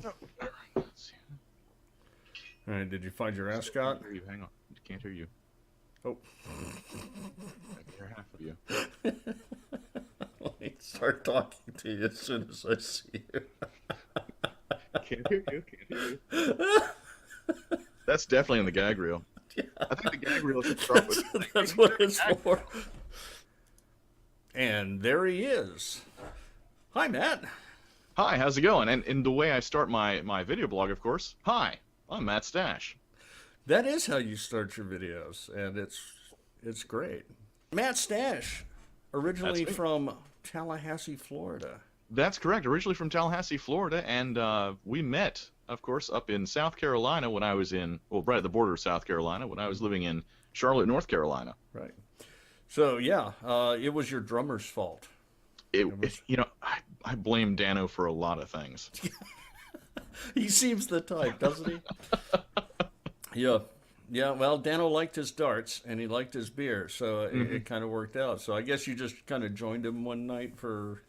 Oh, there. Let's see. All right, did you find your Still can't ascot? hear you. Hang on. Can't hear you. Oh, I can hear half of you. let me start talking to you as soon as I see you. Can't hear you. Can't hear you. That's definitely in the gag reel. I think the gag reel should start with. That's what it's for. And there he is. Hi, Matt. Hi, how's it going? And in the way I start my video blog, of course. Hi, I'm Matt Stache. That is how you start your videos, and it's great. Matt Stache, That's originally me. from Tallahassee, Florida. That's correct. Originally from Tallahassee, Florida, and we met, of course, up in South Carolina when I was right at the border of South Carolina when I was living in Charlotte, North Carolina. Right. So yeah, it was your drummer's fault. It was. I blame Dano for a lot of things. He seems the type, doesn't he? Yeah. Yeah, well, Dano liked his darts and he liked his beer, so it kind of worked out. So I guess you just kind of joined him one night for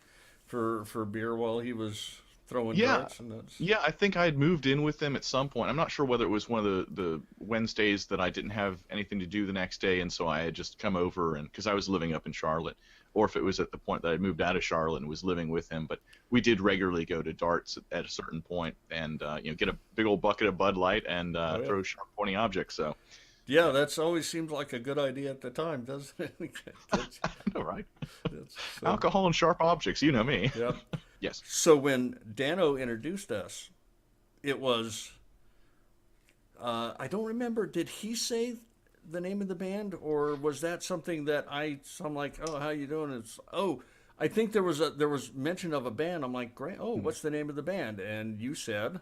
beer while he was throwing Yeah, darts, and that's yeah. I think I had moved in with them at some point. I'm not sure whether it was one of the Wednesdays that I didn't have anything to do the next day, and so I had just come over and because I was living up in Charlotte, or if it was at the point that I moved out of Charlotte and was living with him. But we did regularly go to darts at a certain point, and get a big old bucket of Bud Light and oh yeah. throw sharp pointy objects. So Yeah, that's always seemed like a good idea at the time, doesn't it? That's, I know, right? so Alcohol and sharp objects. You know me. yeah. Yes. So when Dano introduced us, it was I don't remember. Did he say the name of the band, or was that something that so I'm like, oh, how you doing? It's I think there was mention of a band. I'm like, great. Oh, what's the name of the band? And you said,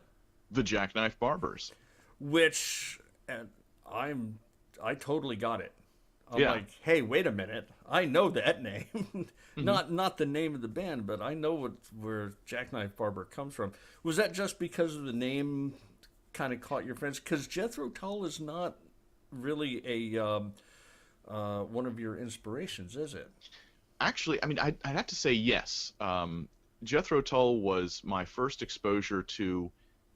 The Jackknife Barbers. which, and I totally got it. I'm Yeah. like, hey, wait a minute. I know that name. Not the name of the band, but I know where Jackknife Barber comes from. Was that just because of the name kind of caught your friends? Because Jethro Tull is not really a one of your inspirations, is it? Actually, I mean, I'd have to say yes. Jethro Tull was my first exposure to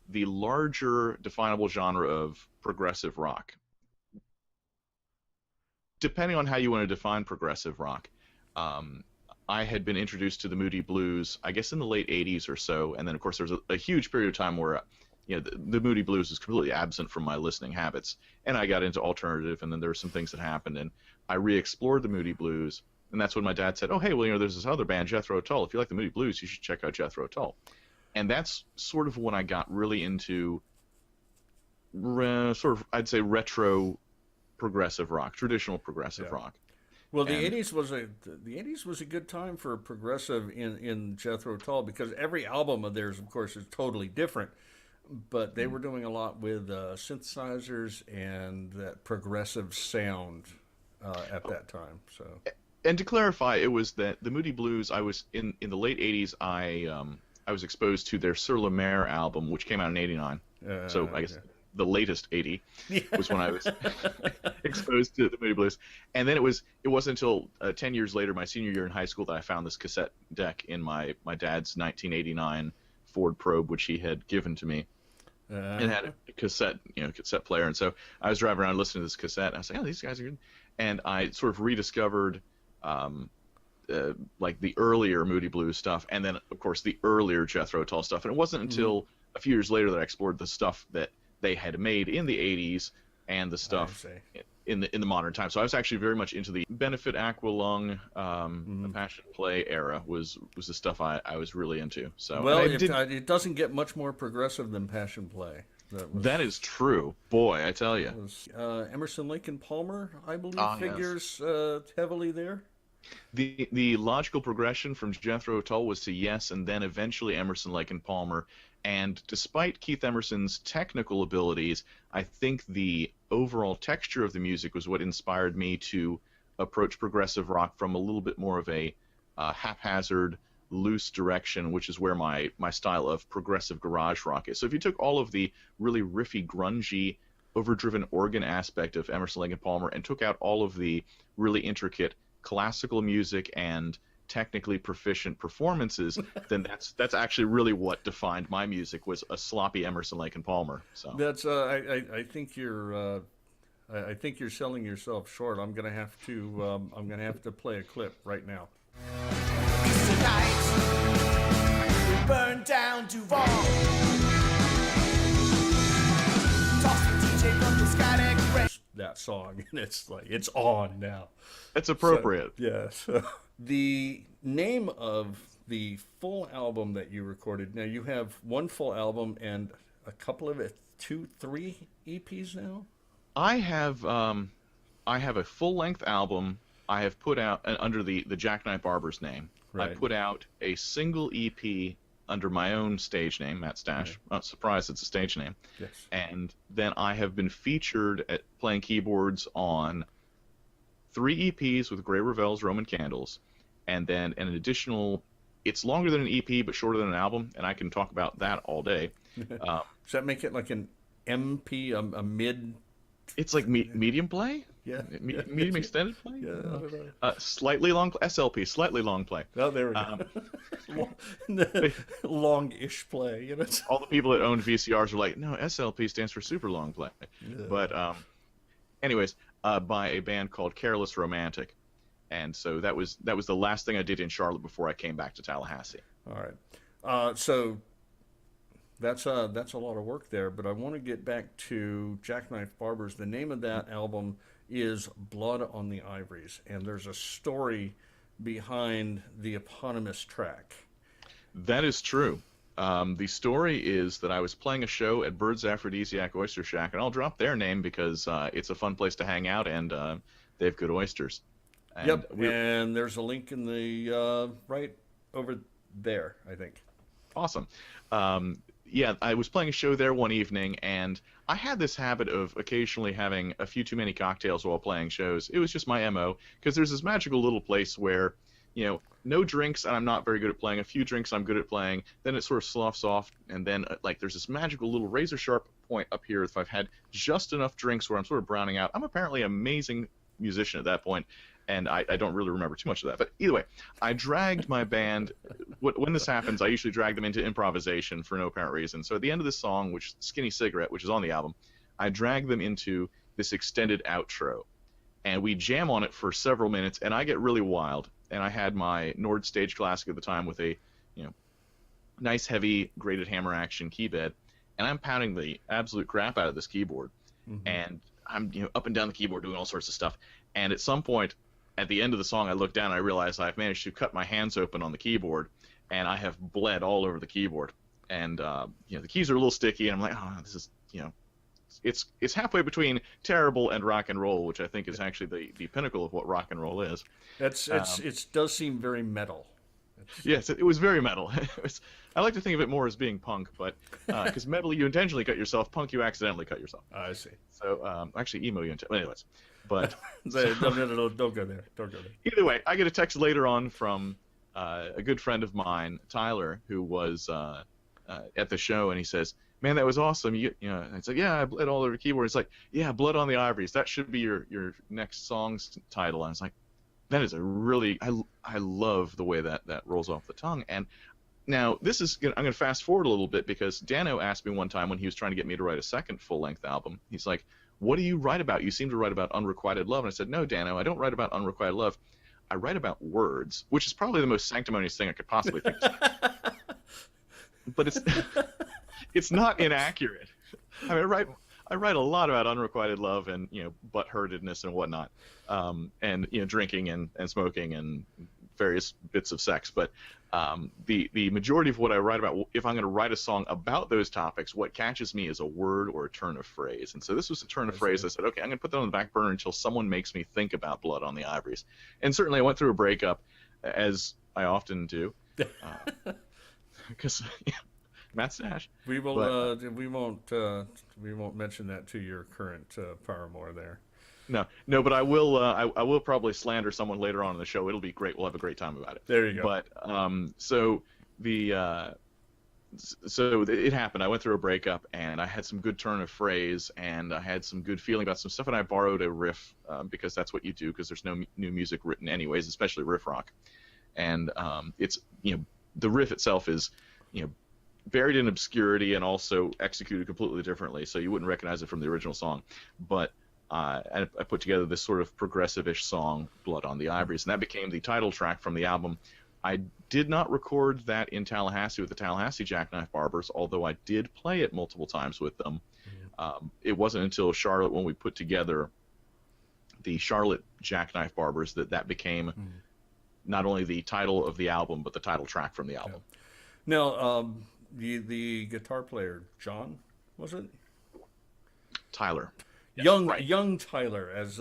the larger definable genre of progressive rock. Depending on how you want to define progressive rock, um, I had been introduced to the Moody Blues, I guess, in the late '80s or so, and then of course there was a huge period of time where, the Moody Blues was completely absent from my listening habits, and I got into alternative, and then there were some things that happened, and I re-explored the Moody Blues, and that's when my dad said, "Oh, hey, well, there's this other band, Jethro Tull. If you like the Moody Blues, you should check out Jethro Tull." And that's sort of when I got really into sort of, I'd say, retro progressive rock, traditional progressive Yeah. rock. Well, And the '80s was a good time for progressive in Jethro Tull because every album of theirs, of course, is totally different. But they were doing a lot with synthesizers and that progressive sound at that time. So and to clarify, it was that the Moody Blues. I was in the late '80s. I was exposed to their Sur La Mer album, which came out in '89. So I guess the latest '80 yeah. was when I was exposed to the Moody Blues. And then it wasn't until 10 years later, my senior year in high school, that I found this cassette deck in my dad's 1989 Ford Probe, which he had given to me. And had a cassette player. And so I was driving around listening to this cassette. And I was like, oh, these guys are good. And I sort of rediscovered like the earlier Moody Blues stuff, and then of course the earlier Jethro Tull stuff. And it wasn't until a few years later that I explored the stuff that they had made in the '80s and the stuff in the modern time. So I was actually very much into the Benefit Aqualung, Passion Play era was the stuff I was really into. So Well, and I did, it doesn't get much more progressive than Passion Play. that is true, boy, I tell you. Emerson, Lake and Palmer, I believe, Ah, yes. figures heavily there. The logical progression from Jethro Tull was to Yes, and then eventually Emerson, Lake and Palmer. And despite Keith Emerson's technical abilities, I think the overall texture of the music was what inspired me to approach progressive rock from a little bit more of a haphazard, loose direction, which is where my style of progressive garage rock is. So if you took all of the really riffy, grungy, overdriven organ aspect of Emerson, Lake and Palmer and took out all of the really intricate classical music and technically proficient performances, then that's actually really what defined my music, was a sloppy Emerson, Lake and Palmer. So That's I think you're selling yourself short. I'm gonna have to play a clip right now. Tonight, we burn down Duval. Toss the DJ from the sky. That song, and it's like it's on now. it's appropriate. So, yeah. So the name of the full album that you recorded. Now you have one full album and a couple of 3 EPs now. I have a full-length album I have put out under the Jackknife Barber's name. Right. I put out a single EP under my own stage name, Matt Stache. Right. Not surprised it's a stage name. Yes. And then I have been featured at playing keyboards on 3 EPs with Gray Ravel's Roman Candles, and then an additional. It's longer than an EP but shorter than an album, and I can talk about that all day. Does that make it like an MP, a mid? It's like medium play. Yeah. Medium extended play. Yeah. I don't know. Slightly long SLP, slightly long play. Oh, there we go. Long-ish play. You know. All the people that owned VCRs were like, no, SLP stands for super long play. Yeah. But anyways, by a band called Careless Romantic, and so that was the last thing I did in Charlotte before I came back to Tallahassee. All right. So that's a lot of work there, but I want to get back to Jackknife Barbers. The name of that album is Blood on the Ivories, and there's a story behind the eponymous track. That is true. The story is that I was playing a show at Bird's Aphrodisiac Oyster Shack, and I'll drop their name because it's a fun place to hang out, and they have good oysters. And yep, and there's a link in the right over there, I think. Awesome. Yeah, I was playing a show there one evening, and I had this habit of occasionally having a few too many cocktails while playing shows. It was just my MO, because there's this magical little place where, no drinks, and I'm not very good at playing. A few drinks, I'm good at playing. Then it sort of sloughs off, and then there's this magical little razor-sharp point up here. If I've had just enough drinks where I'm sort of browning out, I'm apparently an amazing musician at that point. And I don't really remember too much of that. But either way, I dragged my band. When this happens, I usually drag them into improvisation for no apparent reason. So at the end of the song, which is Skinny Cigarette, which is on the album, I drag them into this extended outro. And we jam on it for several minutes, and I get really wild. And I had my Nord Stage Classic at the time with a nice, heavy, graded hammer action key bed. And I'm pounding the absolute crap out of this keyboard. Mm-hmm. And I'm up and down the keyboard doing all sorts of stuff. And at some point, at the end of the song, I look down and I realize I've managed to cut my hands open on the keyboard, and I have bled all over the keyboard. And the keys are a little sticky, and I'm like, oh, this is it's halfway between terrible and rock and roll, which I think is actually the pinnacle of what rock and roll is. It does seem very metal. Yes, it was very metal. I like to think of it more as being punk, but because metal you intentionally cut yourself, punk you accidentally cut yourself. I see. So actually emo you intentionally. Anyways. But no, don't go there. Don't go there. Either way, I get a text later on from a good friend of mine, Tyler, who was at the show, and he says, "Man, that was awesome." And it's like, "Yeah, I bled all over the keyboard." It's like, "Yeah, Blood on the Ivories. That should be your next song's title." And I was like, "That is a really I love the way that rolls off the tongue." And now this is I'm going to fast forward a little bit because Dano asked me one time when he was trying to get me to write a second full-length album. He's like, "What do you write about? You seem to write about unrequited love." And I said, "No, Dano, I don't write about unrequited love. I write about words," which is probably the most sanctimonious thing I could possibly think of. But it's not inaccurate. I mean, I write a lot about unrequited love and butthurtedness and whatnot, and drinking and smoking and various bits of sex. But the majority of what I write about, if I'm going to write a song about those topics, what catches me is a word or a turn of phrase. And so this was a turn of phrase. I said, okay, I'm going to put that on the back burner until someone makes me think about Blood on the Ivories. And certainly I went through a breakup, as I often do, because Matt Stache. We won't mention that to your current paramour there. No, but I will probably slander someone later on in the show. It'll be great. We'll have a great time about it. There you go. But so it happened. I went through a breakup, and I had some good turn of phrase, and I had some good feeling about some stuff, and I borrowed a riff because that's what you do, because there's no new music written anyways, especially riff rock. and it's the riff itself is buried in obscurity and also executed completely differently, so you wouldn't recognize it from the original song. But I put together this sort of progressive-ish song, Blood on the Ivories, and that became the title track from the album. I did not record that in Tallahassee with the Tallahassee Jackknife Barbers, although I did play it multiple times with them. It wasn't until Charlotte, when we put together the Charlotte Jackknife Barbers, that became not only the title of the album, but the title track from the album. Now, the guitar player, John, was it? Tyler. Young Tyler, as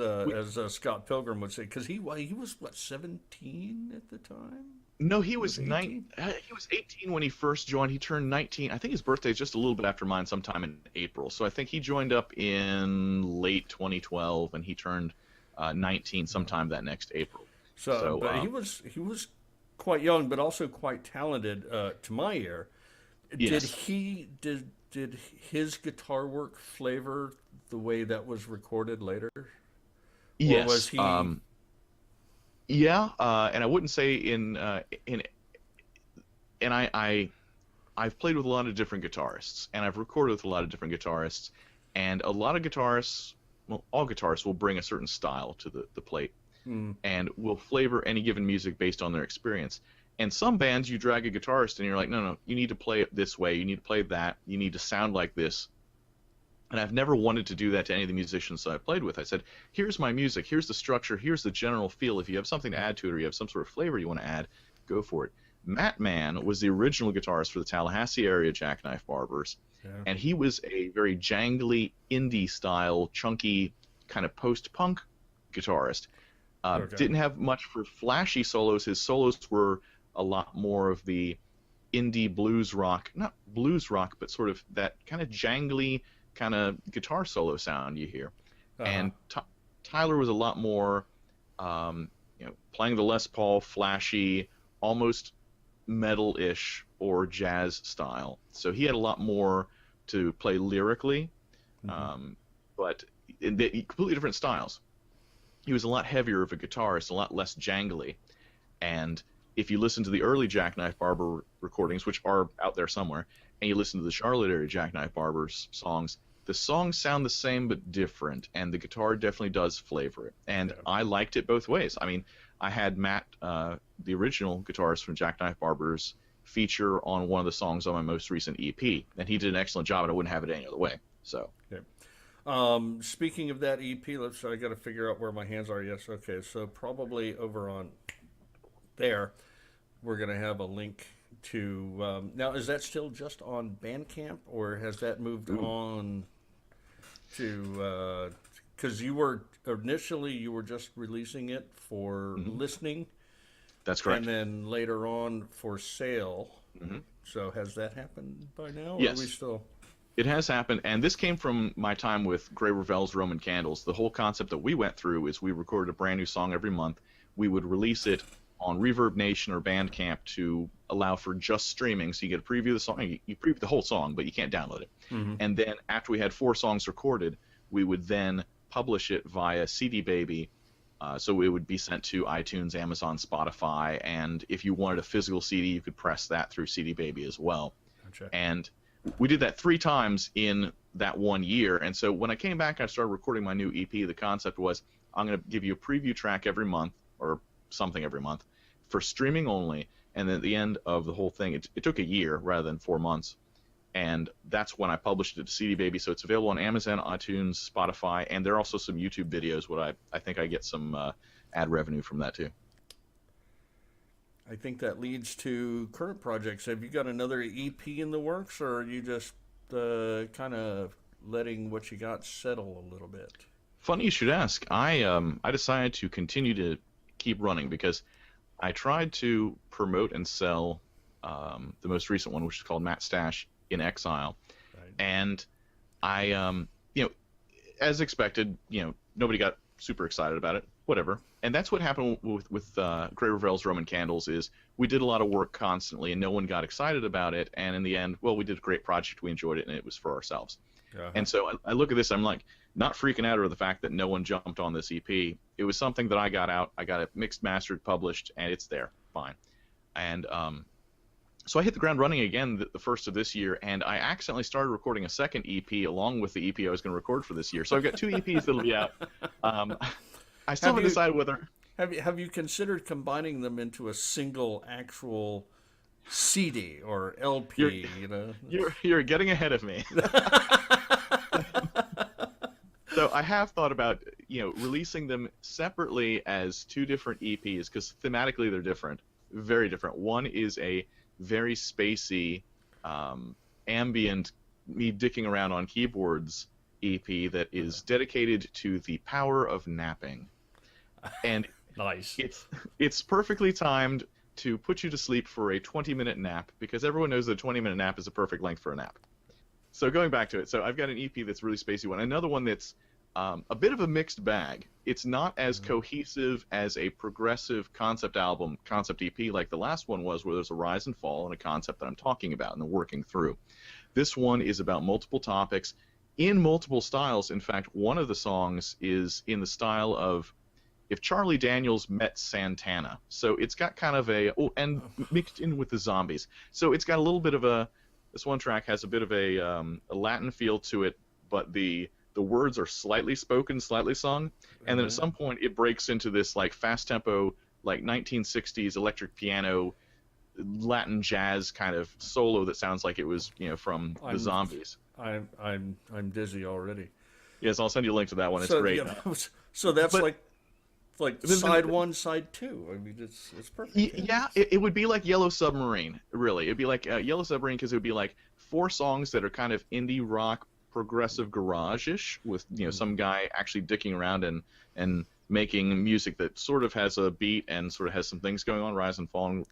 Scott Pilgrim would say, because he was what, 17 at the time? No, he was 18 when he first joined. He turned 19. I think his birthday is just a little bit after mine, sometime in April. So I think he joined up in late 2012, and he turned 19 sometime that next April. But he was quite young, but also quite talented to my ear. Yes. Did his guitar work flavor the way that was recorded later? Yes. Or was he? Yeah, and I wouldn't say I've played with a lot of different guitarists, and I've recorded with a lot of different guitarists, and a lot of guitarists, well, all guitarists will bring a certain style to the plate, and will flavor any given music based on their experience. And some bands, you drag a guitarist and you're like, no, you need to play it this way, you need to play that, you need to sound like this. And I've never wanted to do that to any of the musicians that I played with. I said, here's my music, here's the structure, here's the general feel. If you have something to add to it, or you have some sort of flavor you want to add, go for it. Matt Mann was the original guitarist for the Tallahassee area Jackknife Barbers, and he was a very jangly, indie-style, chunky, kind of post-punk guitarist. Didn't have much for flashy solos. His solos were a lot more of the indie blues rock, not blues rock, but sort of that kind of jangly kind of guitar solo sound you hear. And Tyler was a lot more, playing the Les Paul, flashy, almost metal-ish or jazz style. So he had a lot more to play lyrically, but in completely different styles. He was a lot heavier of a guitarist, a lot less jangly, and if you listen to the early Jackknife Barber recordings, which are out there somewhere, and you listen to the Charlotte area Jackknife Barbers songs, the songs sound the same but different, and the guitar definitely does flavor it. And I liked it both ways. I mean, I had Matt, the original guitarist from Jackknife Barbers, feature on one of the songs on my most recent EP, and he did an excellent job, and I wouldn't have it any other way. So. Okay. Speaking of that EP, I got to figure out where my hands are. Yes, okay. So probably over on there, we're going to have a link to. Now, is that still just on Bandcamp, or has that moved on to? Because you were just releasing it for listening. That's correct. And then later on for sale. So has that happened by now? Yes. Or are we still? It has happened, and this came from my time with Gray Ravel's Roman Candles. The whole concept that we went through is we recorded a brand new song every month. We would release it on Reverb Nation or Bandcamp to allow for just streaming, so you get a preview of the song. You preview the whole song, but you can't download it. And then after we had 4 songs recorded, we would then publish it via CD Baby, so it would be sent to iTunes, Amazon, Spotify, and if you wanted a physical CD, you could press that through CD Baby as well. Gotcha. And we did that 3 times in that 1 year, and so when I came back and I started recording my new EP, the concept was I'm going to give you a preview track every month, or something every month, for streaming only, and then at the end of the whole thing, it took a year rather than 4 months, and that's when I published it to CD Baby, so it's available on Amazon, iTunes, Spotify, and there are also some YouTube videos where I think I get some ad revenue from that too. I think that leads to current projects. Have you got another EP in the works, or are you just kind of letting what you got settle a little bit? Funny you should ask. I decided to continue to keep running because I tried to promote and sell the most recent one, which is called Matt Stache in Exile, and I, as expected, nobody got super excited about it. Whatever. And that's what happened with Gray Ravel's Roman Candles is we did a lot of work constantly and no one got excited about it. And in the end, well, we did a great project. We enjoyed it and it was for ourselves. And so I look at this, I'm like, not freaking out over the fact that no one jumped on this EP. It was something that I got out. I got it mixed, mastered, published, and it's there. fine. And so I hit the ground running again the first of this year, and I accidentally started recording a second EP along with the EP I was going to record for this year. So I've got 2 EPs that'll be out. I still haven't decided whether... Have you considered combining them into a single actual CD or LP? You're getting ahead of me. So I have thought about releasing them separately as 2 different EPs because thematically they're different, very different. One is a very spacey, ambient, me dicking around on keyboards EP that is dedicated to the power of napping, and nice. It's perfectly timed to put you to sleep for a 20-minute nap because everyone knows that a 20-minute nap is a perfect length for a nap. So going back to it, so I've got an EP that's really spacey one, another one that's a bit of a mixed bag. It's not as cohesive as a progressive concept EP like the last one was, where there's a rise and fall and a concept that I'm talking about and then working through. This one is about multiple topics in multiple styles. In fact, one of the songs is in the style of if Charlie Daniels met Santana. So it's got kind of and mixed in with the zombies. So it's got a little bit of this one track has a bit of a Latin feel to it, but the words are slightly spoken, slightly sung, and then at some point it breaks into this like fast tempo, like 1960s electric piano, Latin jazz kind of solo that sounds like it was from the Zombies. I'm dizzy already. Yes, I'll send you a link to that one. It's great. So that's like side 1, side 2. I mean, it's perfect. Yeah, it would be like Yellow Submarine. Really, it'd be like Yellow Submarine because it would be like 4 songs that are kind of indie rock, progressive garage-ish with some guy actually dicking around and making music that sort of has a beat and sort of has some things going on, rise and fall, and,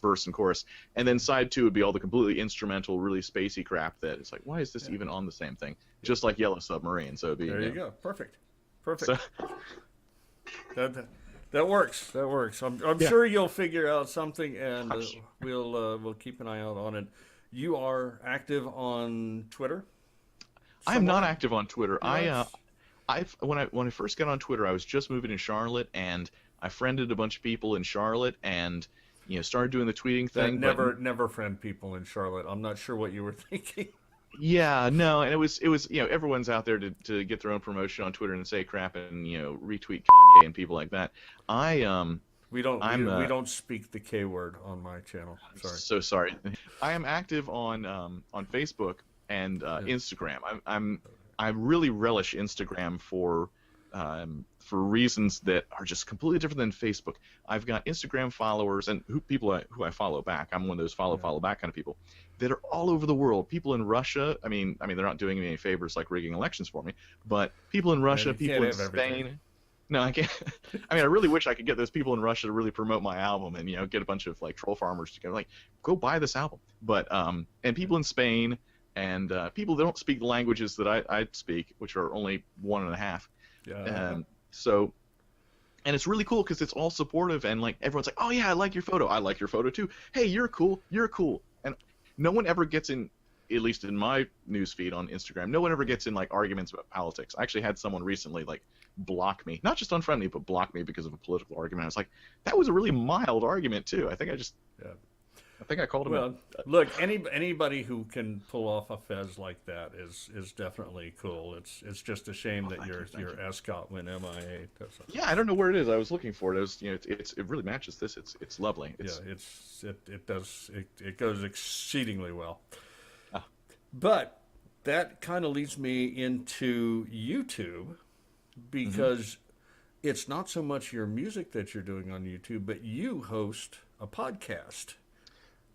verse and chorus. And then side 2 would be all the completely instrumental, really spacey crap that it's like, why is this even on the same thing? Just like Yellow Submarine. So it'd be, there you go, perfect. So, that works. I'm sure you'll figure out something, and we'll keep an eye out on it. You are active on Twitter? I am not active on Twitter. When I first got on Twitter, I was just moving to Charlotte, and I friended a bunch of people in Charlotte, and started doing the tweeting thing. Never friend people in Charlotte. I'm not sure what you were thinking. Yeah, no, and it was everyone's out there to get their own promotion on Twitter and say crap and retweet Kanye and people like that. We don't speak the K word on my channel. Sorry. So sorry. I am active on Facebook and Instagram. I really relish Instagram for reasons that are just completely different than Facebook. I've got Instagram followers and who I follow back. I'm one of those follow back kind of people that are all over the world. People in Russia. I mean, they're not doing me any favors like rigging elections for me, but people in Russia, people in Spain. Everything. No, I can't. I mean, I really wish I could get those people in Russia to really promote my album and get a bunch of like troll farmers together, like go buy this album. But and people in Spain and people that don't speak the languages that I speak, which are only 1.5. Yeah. And it's really cool because it's all supportive and like everyone's like, oh yeah, I like your photo. I like your photo too. Hey, you're cool. You're cool. And no one ever gets in, at least in my newsfeed on Instagram, no one ever gets in like arguments about politics. I actually had someone recently like block me, not just unfriend me, but block me because of a political argument. I was like, that was a really mild argument too. I think I called him. Well, look, anybody who can pull off a fez like that is definitely cool. It's just a shame that your ascot went MIA. Yeah, I don't know where it is. I was looking for it. It really matches this. It's lovely. It goes exceedingly well. But that kind of leads me into YouTube because it's not so much your music that you're doing on YouTube, but you host a podcast.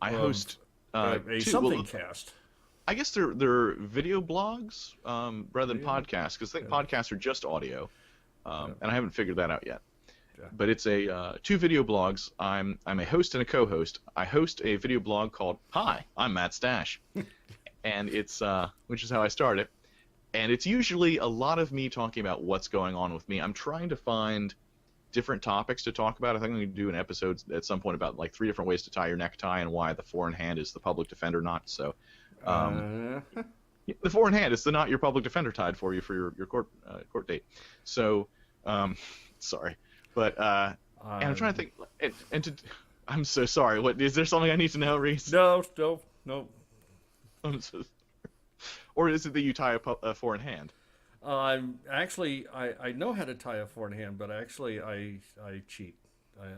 I host cast. I guess they're video blogs rather than podcasts because I think podcasts are just audio, and I haven't figured that out yet. Yeah. But it's 2 video blogs. I'm a host and a co-host. I host a video blog called Hi, I'm Matt Stache, and it's which is how I started. And it's usually a lot of me talking about what's going on with me. I'm trying to find different topics to talk about. I think I'm going to do an episode at some point about like 3 different ways to tie your necktie and why the 4-in-hand is the public defender knot. So the 4-in-hand is the knot your public defender tied for you for your court date. So sorry, but and I'm trying to think I'm so sorry. What is there something I need to know, Reese? No, no, no. I'm so, or is it that you tie a four in hand? I'm actually I know how to tie a four in hand, but actually I cheat.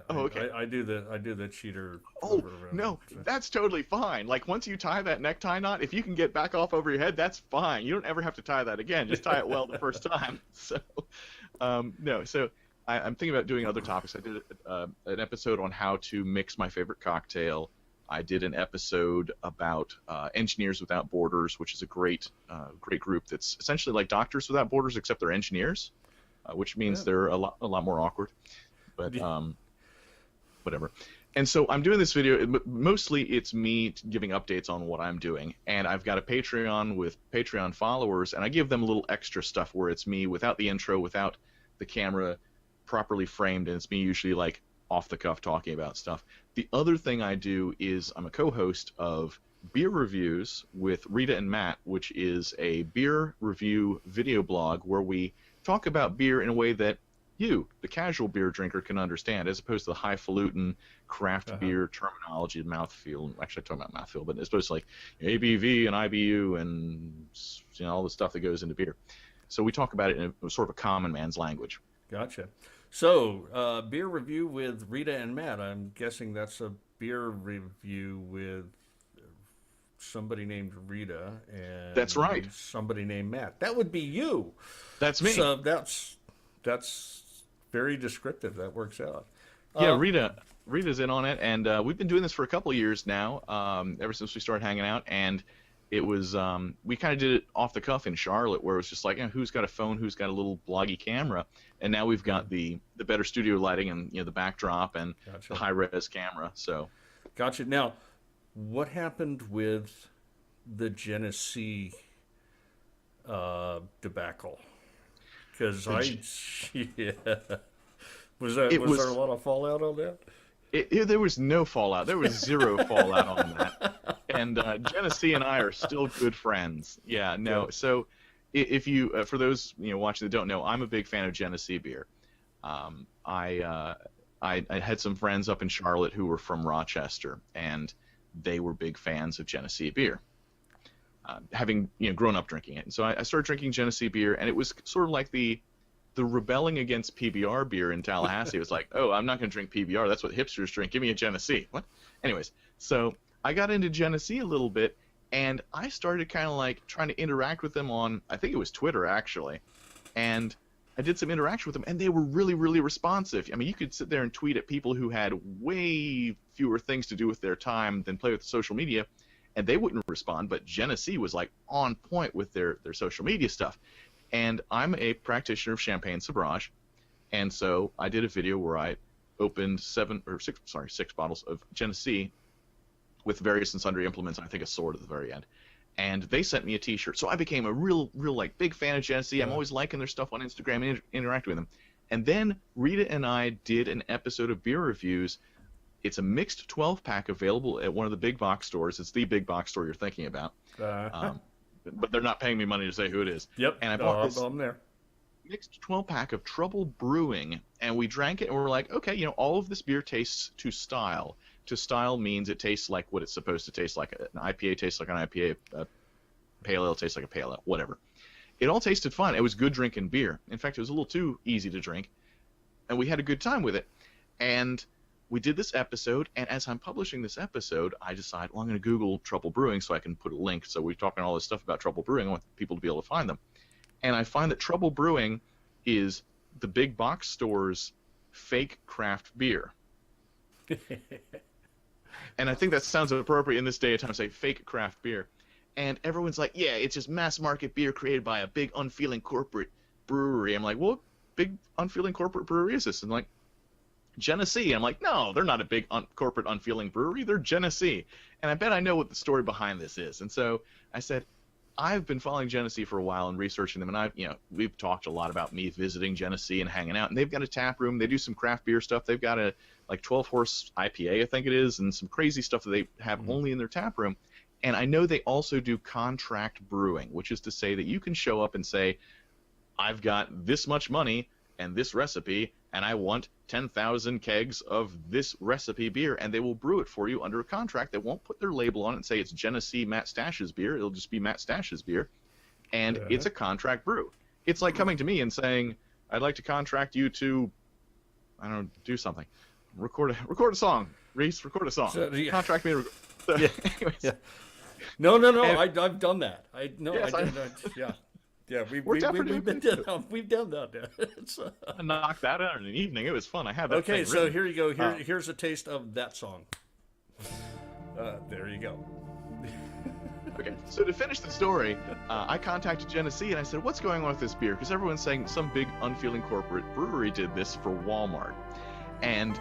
Oh, okay. I do the cheater Oh, over around. no, So. that's totally fine. Like, once you tie that necktie knot, if you can get back off over your head, that's fine. You don't ever have to tie that again. Just tie it well the first time. So, no, so I'm thinking about doing other topics. I did an episode on how to mix my favorite cocktail. I did an episode about Engineers Without Borders, which is a great group that's essentially like Doctors Without Borders, except they're engineers, which means Yeah. they're a lot more awkward. But whatever. And so I'm doing this video. Mostly it's me giving updates on what I'm doing. And I've got a Patreon with Patreon followers, and I give them a little extra stuff where it's me without the intro, without the camera properly framed, and it's me usually like off the cuff talking about stuff. The other thing I do is I'm a co-host of Beer Reviews with Rita and Matt, which is a beer review video blog where we talk about beer in a way that you, the casual beer drinker, can understand, as opposed to the highfalutin craft beer terminology, mouthfeel. Actually, I'm talking about mouthfeel, but it's supposed to like ABV and IBU and all the stuff that goes into beer. So we talk about it in a sort of a common man's language. Gotcha. So, beer review with Rita and Matt. I'm guessing that's a beer review with somebody named Rita and That's right. somebody named Matt. That would be you. That's me. So that's very descriptive. That works out. Yeah, Rita's in on it, and we've been doing this for a couple of years now, ever since we started hanging out. And it was we kind of did it off the cuff in Charlotte, where it was just like, who's got a phone, who's got a little bloggy camera, and now we've got the better studio lighting and the backdrop and Gotcha. the high res camera. So, Gotcha. Now, what happened with the Genesee debacle? Because yeah. Was there a lot of fallout on that? There was no fallout. There was zero fallout on that. And Genesee and I are still good friends. Yeah, no. So if you, for those watching that don't know, I'm a big fan of Genesee beer. I had some friends up in Charlotte who were from Rochester, and they were big fans of Genesee beer. Having grown up drinking it, and so I started drinking Genesee beer, and it was sort of like the rebelling against PBR beer in Tallahassee. It was like, oh, I'm not going to drink PBR. That's what hipsters drink. Give me a Genesee. What? Anyways, so I got into Genesee a little bit, and I started kind of like trying to interact with them on, I think it was Twitter actually, and I did some interaction with them, and they were really, really responsive. I mean, you could sit there and tweet at people who had way fewer things to do with their time than play with social media, and they wouldn't respond, but Genesee was like on point with their social media stuff. And I'm a practitioner of Champagne Sauvage, and so I did a video where I opened six bottles of Genesee with various and sundry implements, and I think a sword at the very end. And they sent me a T-shirt, so I became a real like big fan of Genesee. I'm always liking their stuff on Instagram and interacting with them. And then Rita and I did an episode of Beer Reviews. It's a mixed 12-pack available at one of the big box stores. It's the big box store you're thinking about. But they're not paying me money to say who it is. Yep. And I bought this I'm there. mixed 12-pack of Trouble Brewing, and we drank it, and we're like, okay, all of this beer tastes to style. To style means it tastes like what it's supposed to taste like. An IPA tastes like an IPA. A pale ale tastes like a pale ale. Whatever. It all tasted fine. It was good drinking beer. In fact, it was a little too easy to drink, and we had a good time with it. And we did this episode, and as I'm publishing this episode, I decide, well, I'm going to Google Trouble Brewing so I can put a link. So we're talking all this stuff about Trouble Brewing. I want people to be able to find them. And I find that Trouble Brewing is the big box store's fake craft beer. And I think that sounds appropriate in this day and time to say fake craft beer. And everyone's like, yeah, it's just mass market beer created by a big unfeeling corporate brewery. I'm like, what big unfeeling corporate brewery is this? And like, Genesee. I'm like, no, they're not a big corporate unfeeling brewery. They're Genesee. And I bet I know what the story behind this is. And so I said, I've been following Genesee for a while and researching them. And we've talked a lot about me visiting Genesee and hanging out. And they've got a tap room. They do some craft beer stuff. They've got a 12-horse IPA, I think it is, and some crazy stuff that they have only in their tap room. And I know they also do contract brewing, which is to say that you can show up and say, I've got this much money and this recipe, and I want 10,000 kegs of this recipe beer, and they will brew it for you under a contract. They won't put their label on it and say it's Genesee Matt Stache's beer. It'll just be Matt Stache's beer, and it's a contract brew. It's like coming to me and saying, I'd like to contract you to, I don't know, do something. Record a song. Reece, record a song. So, yeah. Contract me to record. So, yeah. anyways. Yeah. No. And, I've done that. Yeah, we've done that. I knocked that out in an evening. It was fun. I had that. Okay, thing so written. here you go. Here's a taste of that song. There you go. Okay, so to finish the story, I contacted Genesee and I said, what's going on with this beer? Because everyone's saying some big unfeeling corporate brewery did this for Walmart. And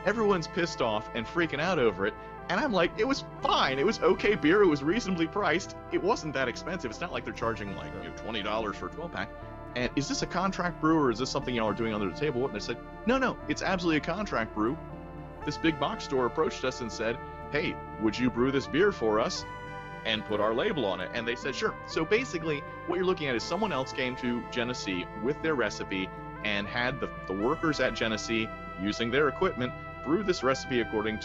everyone's pissed off and freaking out over it. And I'm like, it was fine. It was okay beer. It was reasonably priced. It wasn't that expensive. It's not like they're charging like $20 for a 12-pack. And is this a contract brew or is this something y'all are doing under the table? And they said, no, it's absolutely a contract brew. This big box store approached us and said, hey, would you brew this beer for us and put our label on it? And they said, sure. So basically, what you're looking at is someone else came to Genesee with their recipe and had the workers at Genesee using their equipment brew this beer according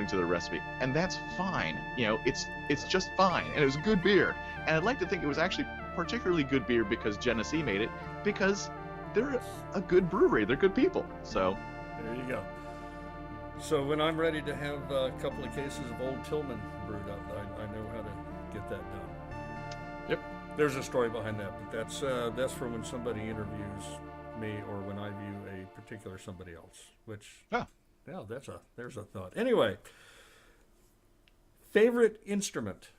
to their recipe, and that's fine. It's just fine, and it was good beer. And I'd like to think it was actually particularly good beer because Genesee made it, because they're a good brewery, they're good people. So there you go. So when I'm ready to have a couple of cases of Old Tillman brewed up, I know how to get that done. Yep. There's a story behind that, but that's for when somebody interviews me or when I view a particular somebody else, which yeah, there's a thought. Anyway, favorite instrument.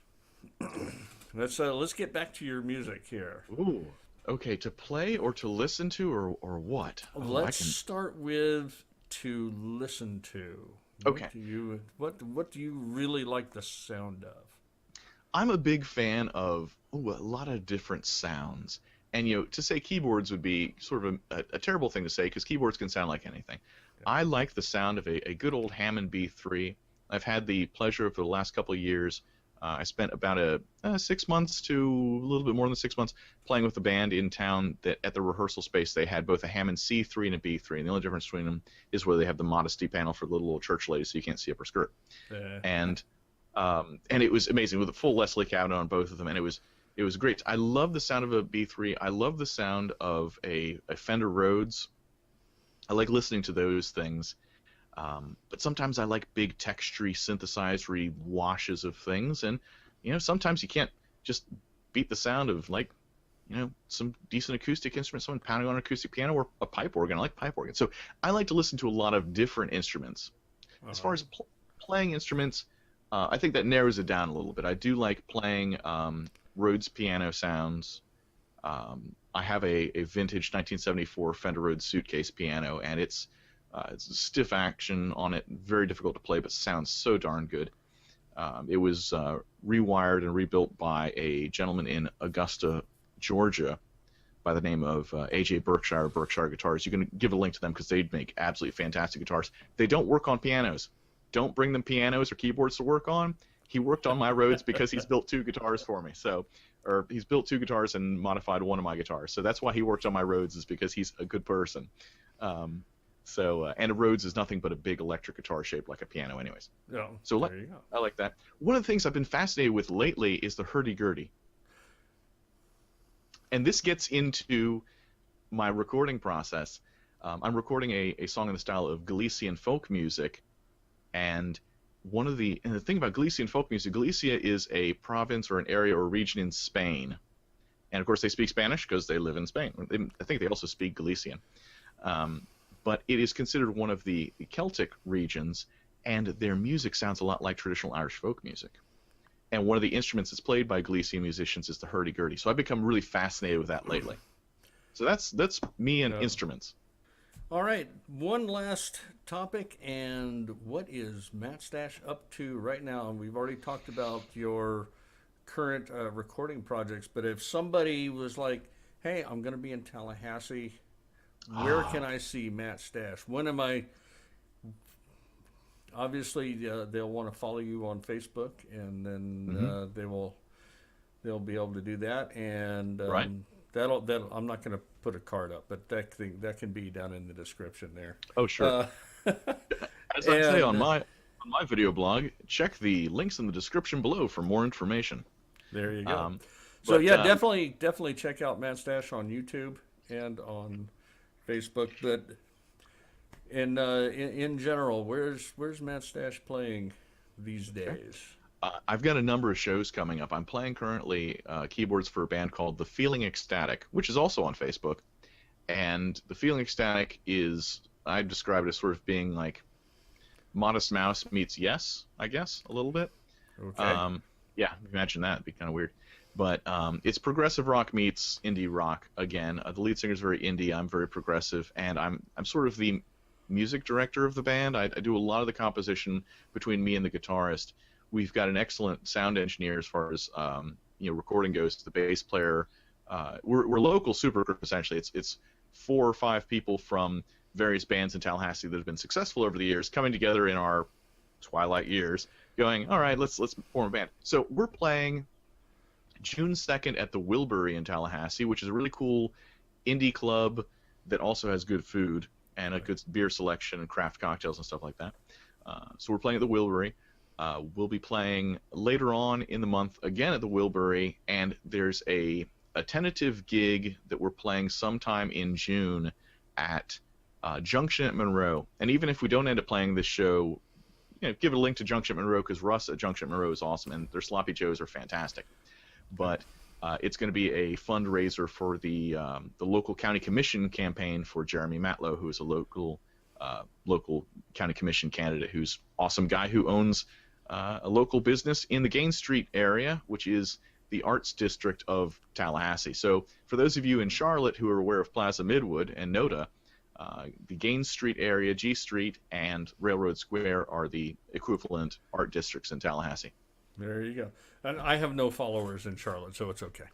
Let's get back to your music here. Ooh. Okay, to play or to listen to or what? Let's start with to listen to. Okay. What do you really like the sound of? I'm a big fan of a lot of different sounds. And to say keyboards would be sort of a terrible thing to say because keyboards can sound like anything. Yeah. I like the sound of a good old Hammond B3. I've had the pleasure of the last couple of years. I spent about 6 months to a little bit more than 6 months playing with a band in town that at the rehearsal space they had both a Hammond C3 and a B3. And the only difference between them is where they have the modesty panel for the little church ladies so you can't see up her skirt. And it was amazing with a full Leslie cabinet on both of them, and it was great. I love the sound of a B3. I love the sound of a Fender Rhodes. I like listening to those things. But sometimes I like big textury, synthesizery washes of things. And, sometimes you can't just beat the sound of, some decent acoustic instrument, someone pounding on an acoustic piano or a pipe organ. I like pipe organ. So I like to listen to a lot of different instruments. Uh-huh. As far as playing instruments, I think that narrows it down a little bit. I do like playing Rhodes piano sounds. I have a vintage 1974 Fender Rhodes suitcase piano, and it's stiff action on it, very difficult to play, but sounds so darn good. It was rewired and rebuilt by a gentleman in Augusta, Georgia, by the name of A.J. Berkshire Guitars. You can give a link to them because they make absolutely fantastic guitars. They don't work on pianos. Don't bring them pianos or keyboards to work on. He worked on my Rhodes because he's built 2 guitars for me. Or he's built 2 guitars and modified one of my guitars. So that's why he worked on my Rhodes, is because he's a good person. And a Rhodes is nothing but a big electric guitar shaped like a piano anyways. Yeah, so I like that. One of the things I've been fascinated with lately is the hurdy-gurdy. And this gets into my recording process. I'm recording a song in the style of Galician folk music. And the thing about Galician folk music, Galicia is a province or an area or region in Spain. And, of course, they speak Spanish because they live in Spain. I think they also speak Galician. But it is considered one of the Celtic regions, and their music sounds a lot like traditional Irish folk music. And one of the instruments that's played by Galician musicians is the hurdy-gurdy. So I've become really fascinated with that lately. So that's me and instruments. All right, one last topic, and what is Matt Stache up to right now? And we've already talked about your current recording projects, but if somebody was like, hey, I'm going to be in Tallahassee, where can I see Matt Stache? When am I... Obviously, they'll want to follow you on Facebook, and then they'll be able to do that. And right. That'll. I'm not going to put a card up, but that can be down in the description there. Oh, sure. As I say And on my video blog, check the links in the description below for more information. there you go. Um, So but yeah, definitely check out Matt Stache on YouTube and on Facebook. But in general, where's Matt Stache playing these days? I've got a number of shows coming up. I'm playing currently keyboards for a band called The Feeling Ecstatic, which is also on Facebook. And The Feeling Ecstatic is, I describe it as sort of being like Modest Mouse meets Yes, I guess, a little bit. Okay. Yeah, imagine that. It'd be kind of weird. But it's progressive rock meets indie rock again. The lead singer's very indie. I'm very progressive, and I'm sort of the music director of the band. I do a lot of the composition between me and the guitarist. We've got an excellent sound engineer as far as recording goes. The bass player. We're local supergroup essentially. It's 4 or 5 people from various bands in Tallahassee that have been successful over the years coming together in our twilight years, going, all right, let's form a band. So we're playing June 2nd at the Wilbury in Tallahassee, which is a really cool indie club that also has good food and a good beer selection and craft cocktails and stuff like that. So we're playing at the Wilbury. We'll be playing later on in the month again at the Wilbury, and there's a tentative gig that we're playing sometime in June at Junction at Monroe. And even if we don't end up playing this show, give it a link to Junction at Monroe, because Russ at Junction at Monroe is awesome, and their sloppy joes are fantastic. But it's going to be a fundraiser for the local county commission campaign for Jeremy Matlow, who is a local county commission candidate, who's awesome guy who owns a local business in the Gaines Street area, which is the arts district of Tallahassee. So for those of you in Charlotte who are aware of Plaza Midwood and NODA, the Gaines Street area, G Street, and Railroad Square are the equivalent art districts in Tallahassee. There you go. And I have no followers in Charlotte, so it's okay.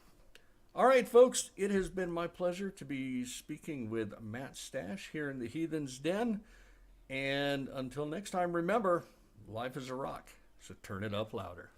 All right, folks, it has been my pleasure to be speaking with Matt Stache here in the Heathens Den. And until next time, remember, life is a rock, so turn it up louder.